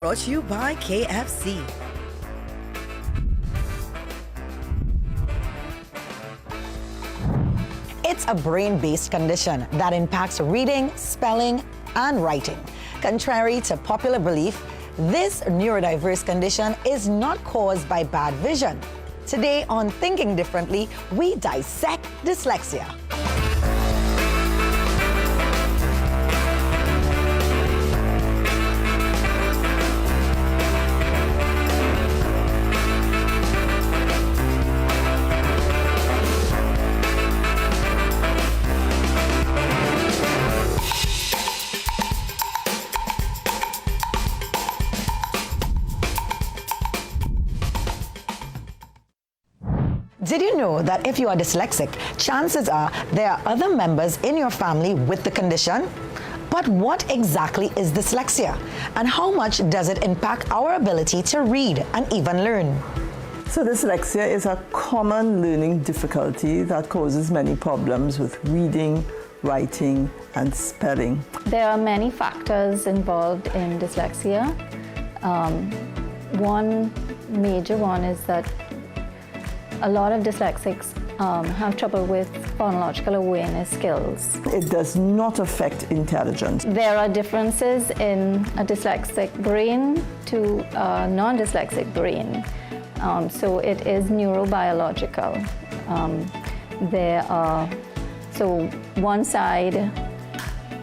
Brought to you by KFC. It's a brain-based condition that impacts reading, spelling, and writing. Contrary to popular belief, this neurodiverse condition is not caused by bad vision. Today on Thinking Differently, we dissect dyslexia. Did you know that if you are dyslexic, chances are there are other members in your family with the condition? But what exactly is dyslexia? And how much does it impact our ability to read and even learn? So dyslexia is a common learning difficulty that causes many problems with reading, writing, and spelling. There are many factors involved in dyslexia. One major one is that a lot of dyslexics have trouble with phonological awareness skills. It does not affect intelligence. There are differences in a dyslexic brain to a non-dyslexic brain. So it is neurobiological. So one side,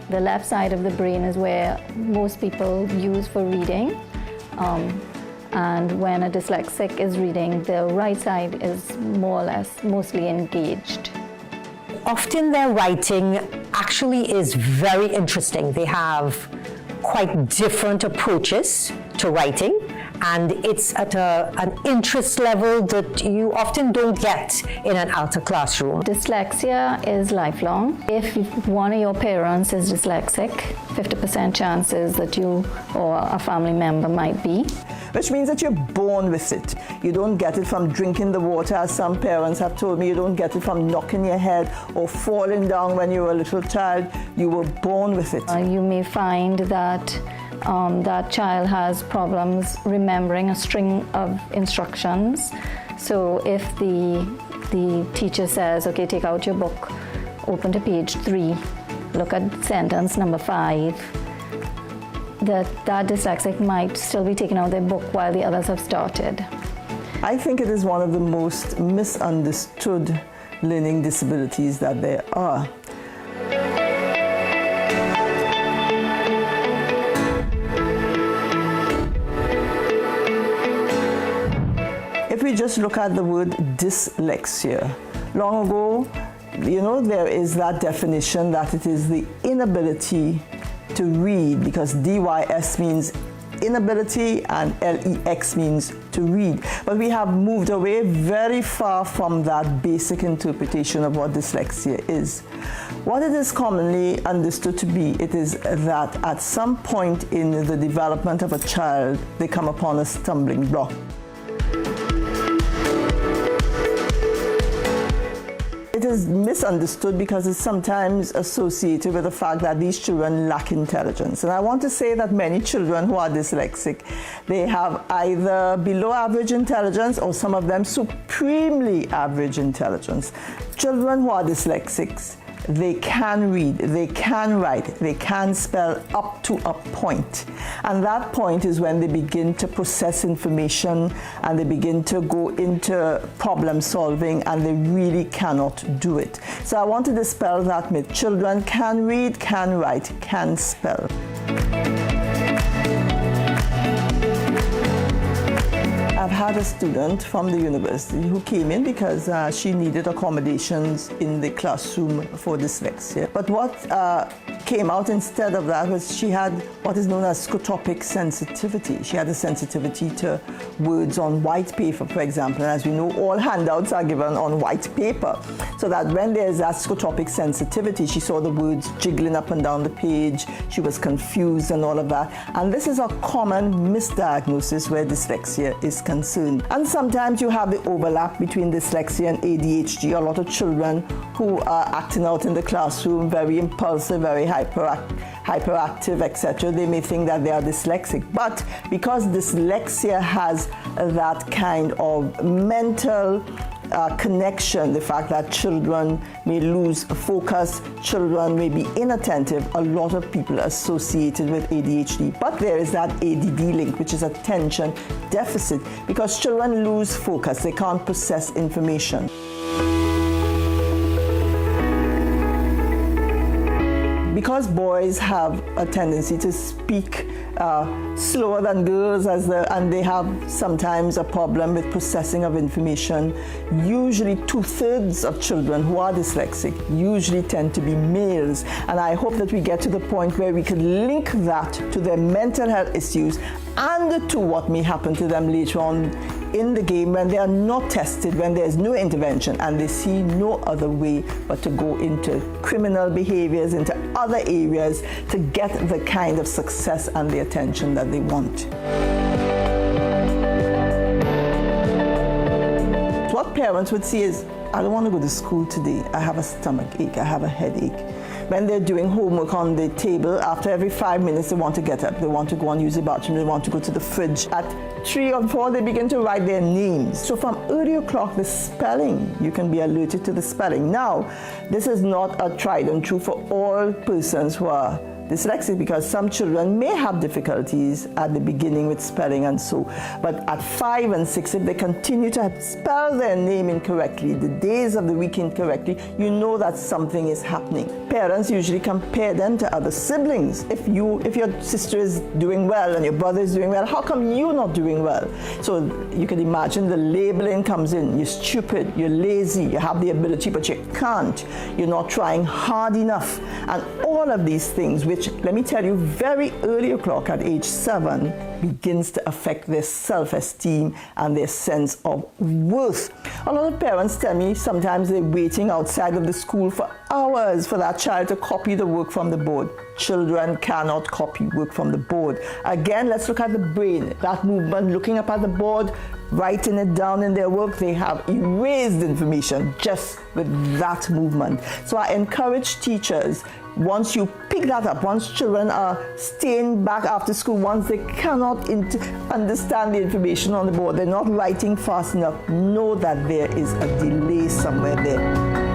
the left side of the brain is where most people use for reading. And when a dyslexic is reading, the right side is more or less mostly engaged. Often their writing actually is very interesting. They have quite different approaches to writing, and it's at an interest level that you often don't get in an outer classroom. Dyslexia is lifelong. If one of your parents is dyslexic, 50% chances that you or a family member might be. Which means that you're born with it. You don't get it from drinking the water, as some parents have told me. You don't get it from knocking your head or falling down when you were a little child. You were born with it. You may find that that child has problems remembering a string of instructions. So if the teacher says, okay, take out your book, open to page 3, look at sentence number 5, that dyslexic might still be taking out their book while the others have started. I think it is one of the most misunderstood learning disabilities that there are. If we just look at the word dyslexia, long ago, there is that definition that it is the inability to read, because DYS means inability and LEX means to read. But we have moved away very far from that basic interpretation of what dyslexia is. What it is commonly understood to be, it is that at some point in the development of a child, they come upon a stumbling block. It is misunderstood because it's sometimes associated with the fact that these children lack intelligence. And I want to say that many children who are dyslexic, they have either below average intelligence or some of them supremely average intelligence. Children who are dyslexics, they can read, they can write, they can spell up to a point. And that point is when they begin to process information and they begin to go into problem solving, and they really cannot do it. So I want to dispel that myth. Children can read, can write, can spell. I've had a student from the university who came in because she needed accommodations in the classroom for dyslexia. But what came out instead of that was she had what is known as scotopic sensitivity. She had a sensitivity to words on white paper, for example. And as we know, all handouts are given on white paper. So that when there's that scotopic sensitivity, she saw the words jiggling up and down the page. She was confused and all of that. And this is a common misdiagnosis where dyslexia is concerned. And sometimes you have the overlap between dyslexia and ADHD. A lot of children who are acting out in the classroom, very impulsive, very hyperactive, etc., they may think that they are dyslexic. But because dyslexia has that kind of mental connection, the fact that children may lose focus, children may be inattentive, a lot of people associated with ADHD. But there is that ADD link, which is attention deficit, because children lose focus, they can't process information. Because boys have a tendency to speak slower than girls, and they have sometimes a problem with processing of information, usually 2/3 of children who are dyslexic usually tend to be males. And I hope that we get to the point where we can link that to their mental health issues and to what may happen to them later on in the game when they are not tested, when there's no intervention and they see no other way but to go into criminal behaviors, into other areas to get the kind of success and the attention that they want. What parents would see is, I don't want to go to school today. I have a stomach ache, I have a headache. When they're doing homework on the table, after every 5 minutes they want to get up, they want to go and use the bathroom, they want to go to the fridge. At 3 or 4 they begin to write their names. So from early o'clock, the spelling, you can be alerted to the spelling. Now, this is not a tried and true for all persons who are dyslexic, because some children may have difficulties at the beginning with spelling and so, but at 5 and 6, if they continue to spell their name incorrectly, the days of the week incorrectly, you know that something is happening. Parents usually compare them to other siblings. If your sister is doing well and your brother is doing well, how come you're not doing well? So you can imagine the labeling comes in. You're stupid, you're lazy, you have the ability but you can't, you're not trying hard enough, and all of these things, which, let me tell you, very early o'clock at age 7 begins to affect their self-esteem and their sense of worth. A lot of parents tell me sometimes they're waiting outside of the school for hours for that child to copy the work from the board. Children cannot copy work from the board. Again, let's look at the brain. That movement, looking up at the board, writing it down in their work, they have erased information just with that movement. So I encourage teachers, once you pick that up, once children are staying back after school, once they cannot understand the information on the board, they're not writing fast enough, know that there is a delay somewhere there.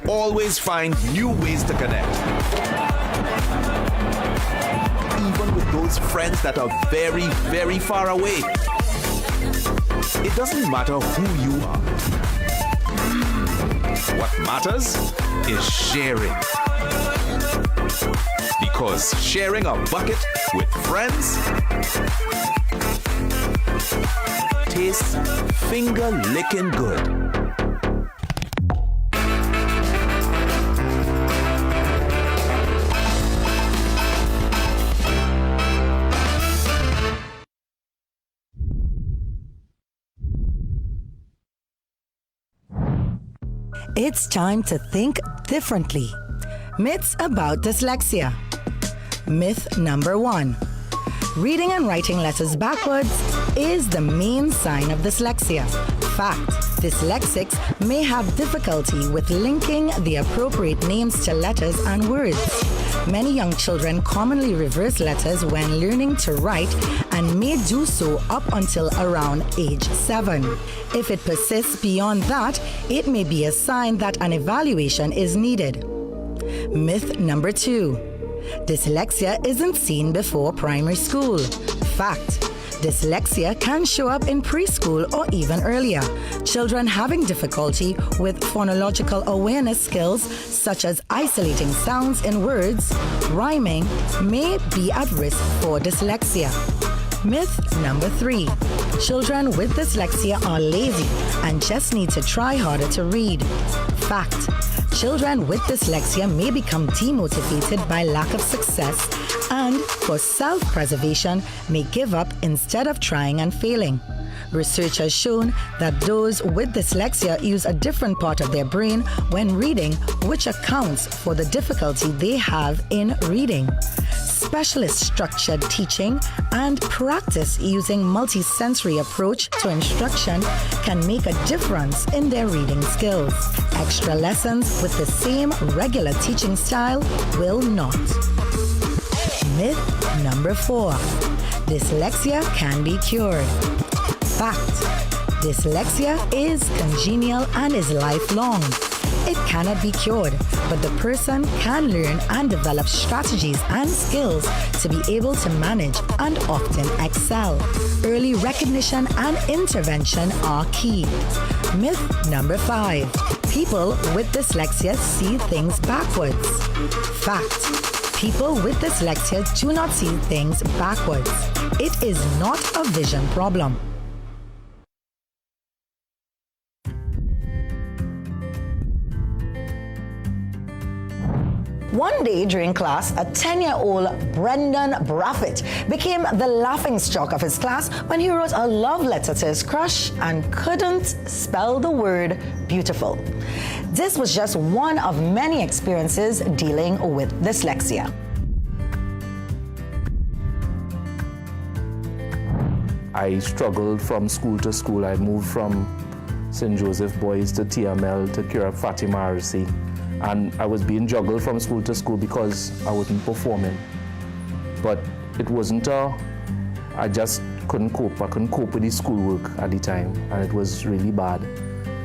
Always find new ways to connect. Even with those friends that are very, very far away. It doesn't matter who you are. What matters is sharing. Because sharing a bucket with friends tastes finger-licking good. It's time to think differently. Myths about dyslexia. Myth number 1. Reading and writing letters backwards is the main sign of dyslexia. Fact: dyslexics may have difficulty with linking the appropriate names to letters and words. Many young children commonly reverse letters when learning to write and may do so up until around age 7. If it persists beyond that, it may be a sign that an evaluation is needed. Myth number 2. Dyslexia isn't seen before primary school. Fact: dyslexia can show up in preschool or even earlier. Children having difficulty with phonological awareness skills, such as isolating sounds in words, rhyming, may be at risk for dyslexia. Myth number 3. Children with dyslexia are lazy and just need to try harder to read. Fact: Children with dyslexia may become demotivated by lack of success and, for self-preservation, may give up instead of trying and failing. Research has shown that those with dyslexia use a different part of their brain when reading, which accounts for the difficulty they have in reading. Specialist structured teaching and practice using multisensory approach to instruction can make a difference in their reading skills. Extra lessons with the same regular teaching style will not. Myth number 4. Dyslexia can be cured. Fact: dyslexia is congenial and is lifelong. It cannot be cured, but the person can learn and develop strategies and skills to be able to manage and often excel. Early recognition and intervention are key. Myth number 5. People with dyslexia see things backwards. Fact: people with dyslexia do not see things backwards. It is not a vision problem. One day during class, a 10-year-old Brendan Braffett became the laughingstock of his class when he wrote a love letter to his crush and couldn't spell the word beautiful. This was just one of many experiences dealing with dyslexia. I struggled from school to school. I moved from St. Joseph Boys to TML to Cura Fatima RC. And I was being juggled from school to school because I wasn't performing. But it wasn't I just couldn't cope. I couldn't cope with the schoolwork at the time, and it was really bad.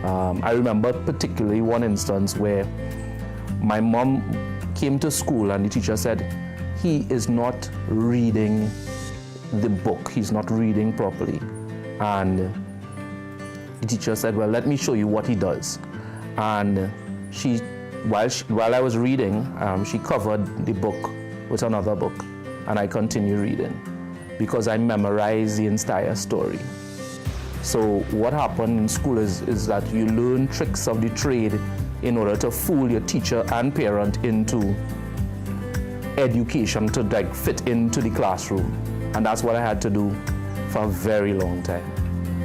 I remember particularly one instance where my mom came to school and the teacher said, he is not reading the book. He's not reading properly. And the teacher said, well, let me show you what he does. And while I was reading, she covered the book with another book, and I continued reading because I memorized the entire story. So what happened in school is that you learn tricks of the trade in order to fool your teacher and parent into education to like fit into the classroom. And that's what I had to do for a very long time.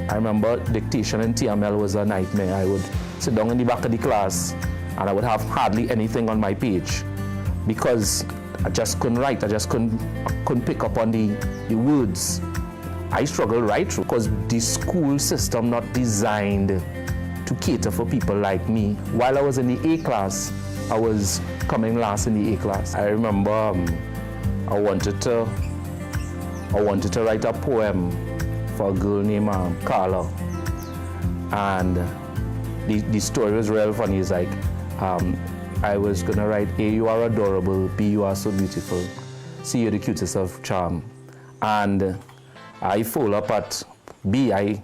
I remember dictation in TML was a nightmare. I would sit down in the back of the class and I would have hardly anything on my page because I just couldn't write. I just couldn't pick up on the words. I struggled right through because the school system not designed to cater for people like me. While I was in the A class, I was coming last in the A class. I remember I wanted to write a poem for a girl named Carla, and the story was real funny. It's like I was gonna write, A, you are adorable, B, you are so beautiful, C, you're the cutest of charm. And I fold up at B. I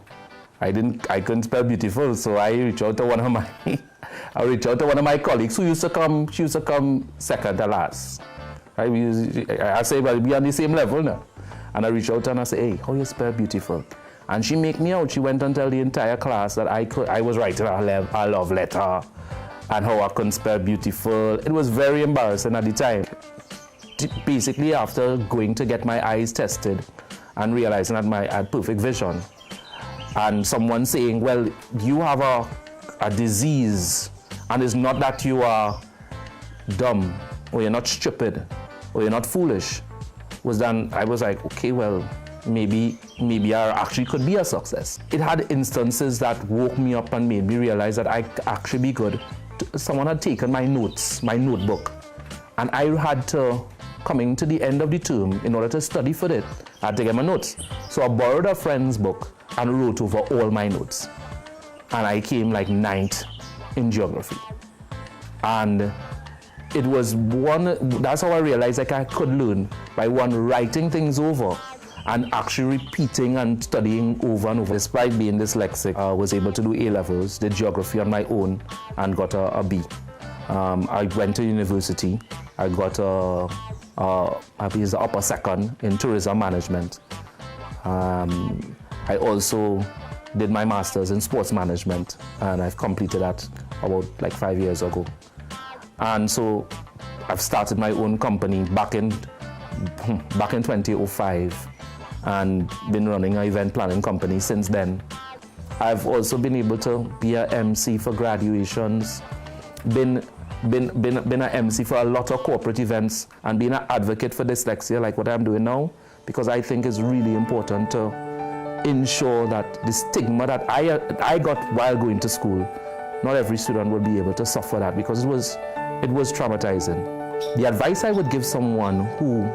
couldn't spell beautiful, so I reached out to one of my colleagues who used to come second to last. I say, well, we are on the same level now. And I reached out to her and I said, hey, how you spell beautiful? And she make me out. She went and tell the entire class that I was writing a love letter and how I couldn't spell beautiful. It was very embarrassing at the time. Basically, after going to get my eyes tested and realizing that I had perfect vision, and someone saying, well, you have a disease, and it's not that you are dumb, or you're not stupid, or you're not foolish, I was like, okay, well, maybe I actually could be a success. It had instances that woke me up and made me realize that I could actually be good. Someone had taken my notes, my notebook, and I had to, coming to the end of the term, in order to study for it, I had to get my notes. So I borrowed a friend's book and wrote over all my notes. And I came like 9th in geography. And it was that's how I realized like I could learn by writing things over and actually repeating and studying over and over. Despite being dyslexic, I was able to do A-levels, did geography on my own, and got a B. I went to university. I got a upper second in tourism management. I also did my master's in sports management, and I've completed that about like 5 years ago. And so I've started my own company back in 2005 and been running an event planning company since then. I've also been able to be an MC for graduations, been an MC for a lot of corporate events, and being an advocate for dyslexia like what I'm doing now, because I think it's really important to ensure that the stigma that I got while going to school, not every student will be able to suffer that, because it was traumatizing. The advice I would give someone who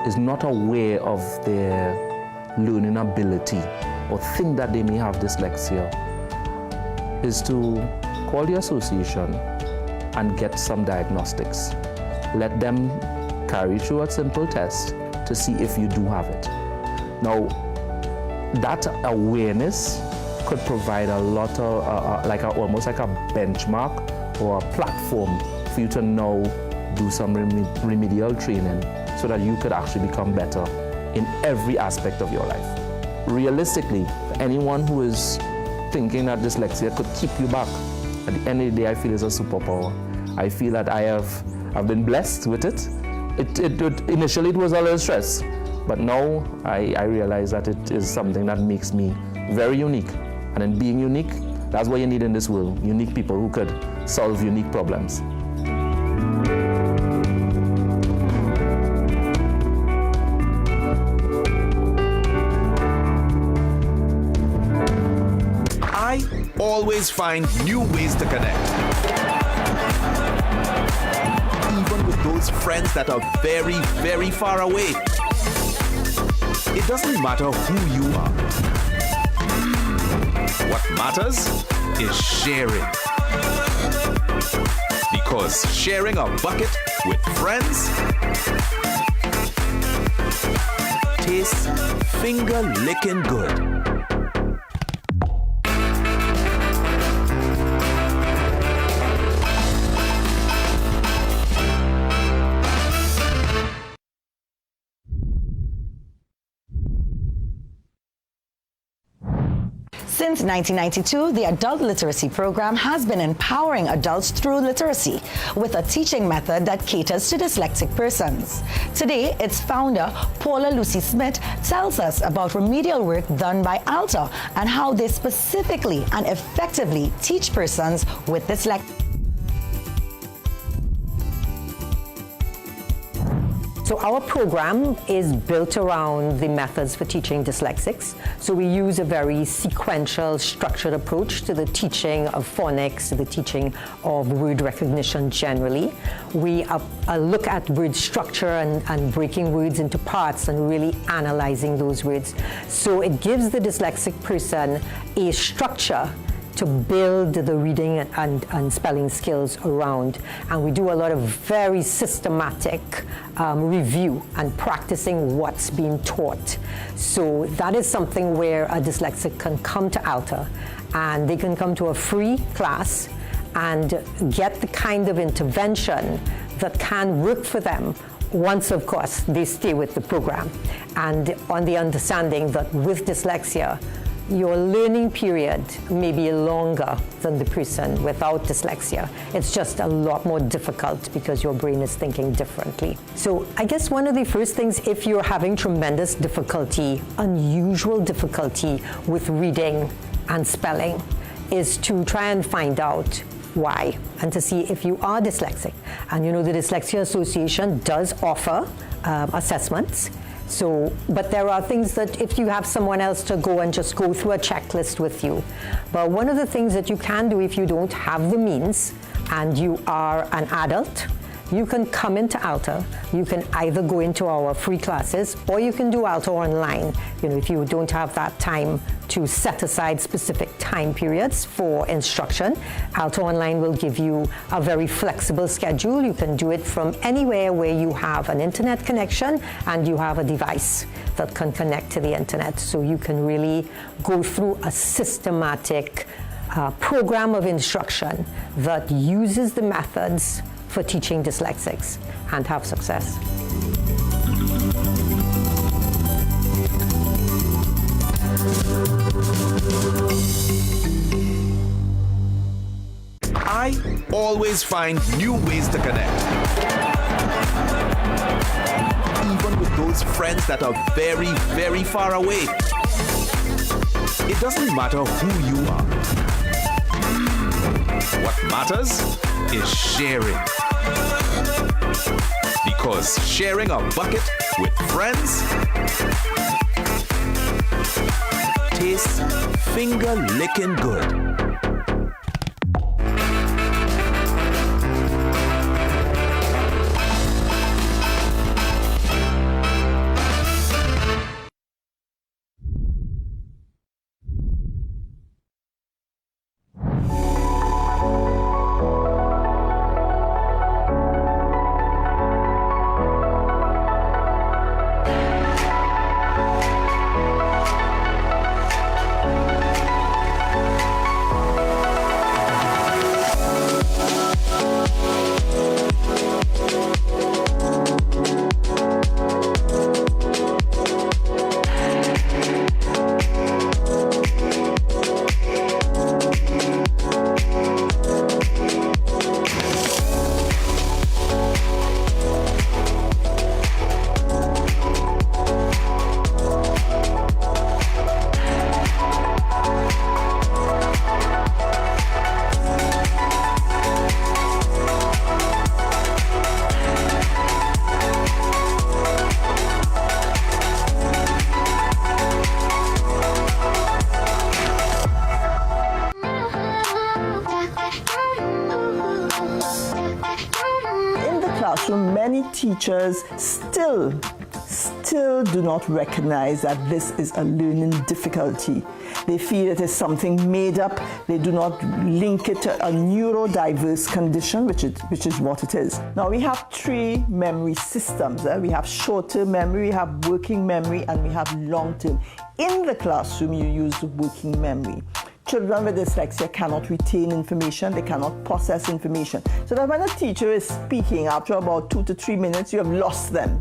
is not aware of their learning ability or think that they may have dyslexia is to call the association and get some diagnostics. Let them carry through a simple test to see if you do have it. Now, that awareness could provide a lot of, almost like a benchmark or a platform for you to now do some remedial training so that you could actually become better in every aspect of your life. Realistically, anyone who is thinking that dyslexia could keep you back, at the end of the day, I feel it's a superpower. I feel that I've been blessed with it. Initially, it was a little stress, but now I realize that it is something that makes me very unique. And in being unique, that's what you need in this world, unique people who could solve unique problems. I always find new ways to connect. Even with those friends that are very, very far away. It doesn't matter who you are. What matters is sharing. Because sharing a bucket with friends tastes finger-licking good. Since 1992, the Adult Literacy Program has been empowering adults through literacy with a teaching method that caters to dyslexic persons. Today, its founder, Paula Lucy Smith, tells us about remedial work done by ALTA and how they specifically and effectively teach persons with dyslexia. So our program is built around the methods for teaching dyslexics. So we use a very sequential, structured approach to the teaching of phonics, to the teaching of word recognition generally. We look at word structure and breaking words into parts and really analyzing those words. So it gives the dyslexic person a structure to build the reading and spelling skills around. And we do a lot of very systematic review and practicing what's being taught. So that is something where a dyslexic can come to ALTA and they can come to a free class and get the kind of intervention that can work for them once, of course, they stay with the program. And on the understanding that with dyslexia, your learning period may be longer than the person without dyslexia. It's just a lot more difficult because your brain is thinking differently. So I guess one of the first things, if you're having tremendous difficulty, unusual difficulty with reading and spelling, is to try and find out why and to see if you are dyslexic. And you know, the Dyslexia Association does offer assessments. So, but there are things that if you have someone else to go and just go through a checklist with you. But one of the things that you can do if you don't have the means and you are an adult, you can come into ALTA. You can either go into our free classes or you can do ALTA online. You know, if you don't have that time to set aside specific time periods for instruction, ALTA online will give you a very flexible schedule. You can do it from anywhere where you have an internet connection and you have a device that can connect to the internet. So you can really go through a systematic program of instruction that uses the methods for teaching dyslexics and have success. I always find new ways to connect. Even with those friends that are very, very far away. It doesn't matter who you are. What matters is sharing. Because sharing a bucket with friends tastes finger-licking good. Many teachers still do not recognize that this is a learning difficulty. They feel it is something made up. They do not link it to a neurodiverse condition, which is what it is. Now we have three memory systems. We have short-term memory, we have working memory, and we have long-term. In the classroom, you use the working memory. Children with dyslexia cannot retain information, they cannot process information. So that when a teacher is speaking, after about 2 to 3 minutes, you have lost them.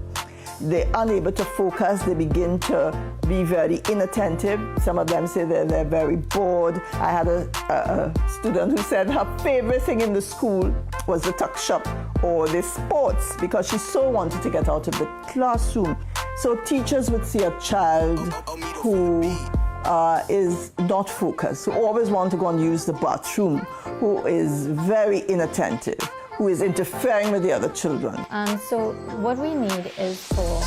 They're unable to focus, they begin to be very inattentive. Some of them say they're very bored. I had a student who said her favorite thing in the school was the tuck shop or the sports because she so wanted to get out of the classroom. So teachers would see a child who is not focused, who always want to go and use the bathroom, who is very inattentive, who is interfering with the other children. And so what we need is for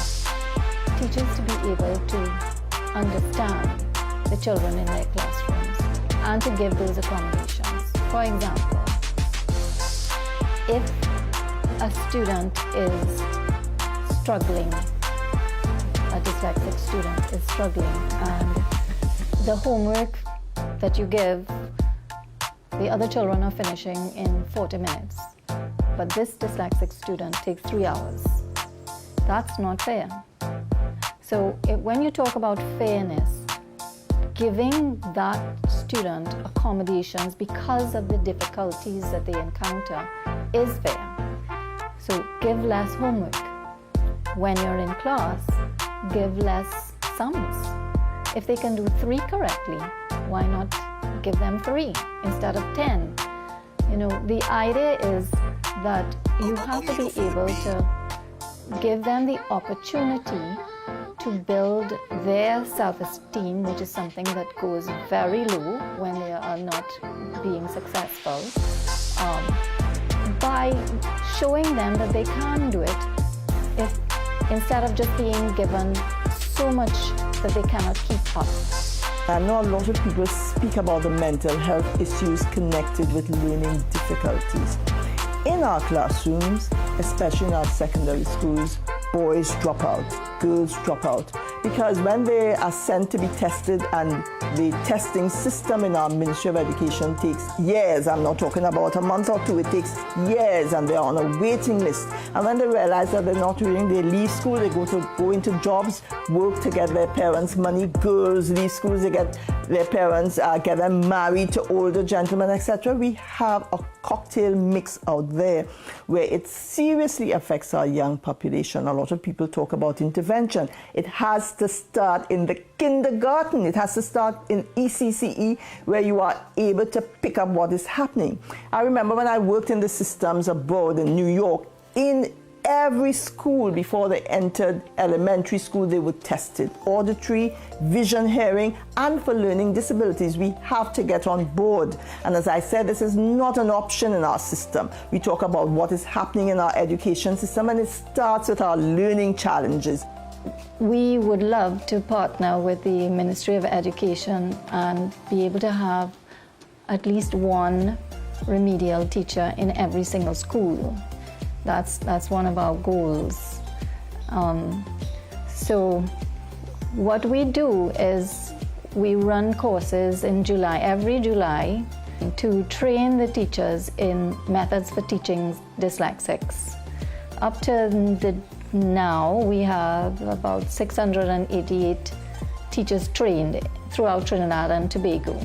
teachers to be able to understand the children in their classrooms and to give those accommodations. For example, if a student is struggling, a dyslexic student is struggling, and the homework that you give, the other children are finishing in 40 minutes. But this dyslexic student takes 3 hours. That's not fair. So when you talk about fairness, giving that student accommodations because of the difficulties that they encounter is fair. So give less homework. When you're in class, give less sums. If they can do 3 correctly, why not give them 3 instead of 10? You know, the idea is that you have to be able to give them the opportunity to build their self-esteem, which is something that goes very low when they are not being successful, by showing them that they can do it if instead of just being given so much that they cannot keep up. I know a lot of people speak about the mental health issues connected with learning difficulties. In our classrooms, especially in our secondary schools, boys drop out, girls drop out, because when they are sent to be tested, and the testing system in our Ministry of Education takes years, I'm not talking about a month or 2, it takes years, and they're on a waiting list. And when they realize that they're not reading, they leave school, they go into jobs, work to get their parents' money. Girls leave schools, they get their parents, get them married to older gentlemen, etc. We have a cocktail mix out there where it seriously affects our young population. A lot of people talk about intervention. It has to start in the kindergarten. It has to start in ECCE, where you are able to pick up what is happening. I remember when I worked in the systems abroad in New York, in every school before they entered elementary school, they were tested. Auditory, vision, hearing, and for learning disabilities. We have to get on board. And as I said, this is not an option in our system. We talk about what is happening in our education system, and it starts with our learning challenges. We would love to partner with the Ministry of Education and be able to have at least one remedial teacher in every single school. That's one of our goals. So what we do is we run courses in July, every July, to train the teachers in methods for teaching dyslexics. Up to now, we have about 688 teachers trained throughout Trinidad and Tobago.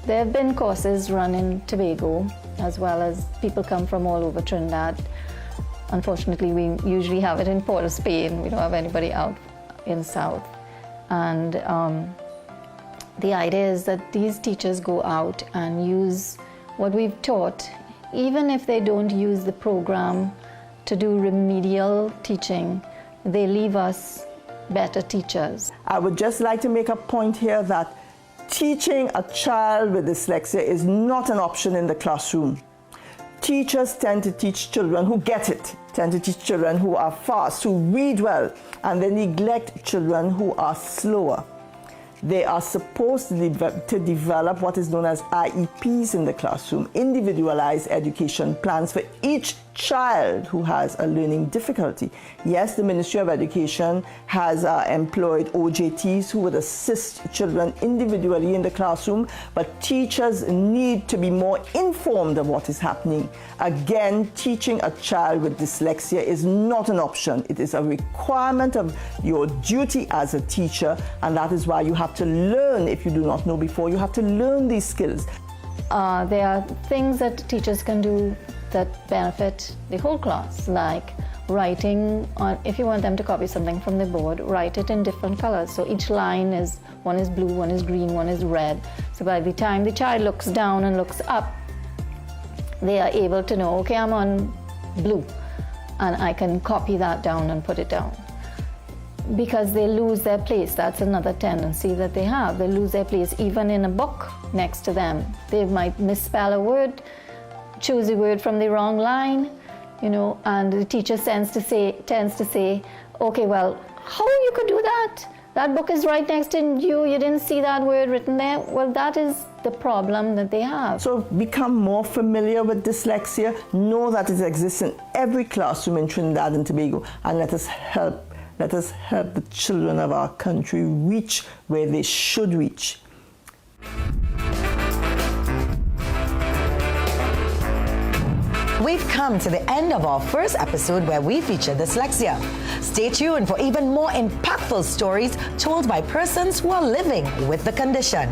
There have been courses run in Tobago, as well as people come from all over Trinidad. Unfortunately, we usually have it in Port of Spain. We don't have anybody out in South. And the idea is that these teachers go out and use what we've taught, even if they don't use the program to do remedial teaching, they leave us better teachers. I would just like to make a point here that teaching a child with dyslexia is not an option in the classroom. Teachers tend to teach children who get it, tend to teach children who are fast, who read well, and they neglect children who are slower. They are supposed to develop what is known as IEPs in the classroom, individualized education plans for each child who has a learning difficulty. Yes, the Ministry of Education has employed OJTs who would assist children individually in the classroom, but teachers need to be more informed of what is happening. Again, teaching a child with dyslexia is not an option. It is a requirement of your duty as a teacher, and that is why you have to learn. If you do not know before, you have to learn these skills. There are things that teachers can do that benefit the whole class, like writing on, if you want them to copy something from the board, write it in different colors. So each line is, one is blue, one is green, one is red. So by the time the child looks down and looks up, they are able to know, okay, I'm on blue, and I can copy that down and put it down. Because they lose their place. That's another tendency that they have. They lose their place even in a book next to them. They might misspell a word, choose a word from the wrong line, and the teacher tends to say, okay, well, how you could do that? That book is right next to you, you didn't see that word written there. Well, that is the problem that they have. So become more familiar with dyslexia, know that it exists in every classroom in Trinidad and Tobago, and let us help the children of our country reach where they should reach. We've come to the end of our first episode where we feature dyslexia. Stay tuned for even more impactful stories told by persons who are living with the condition.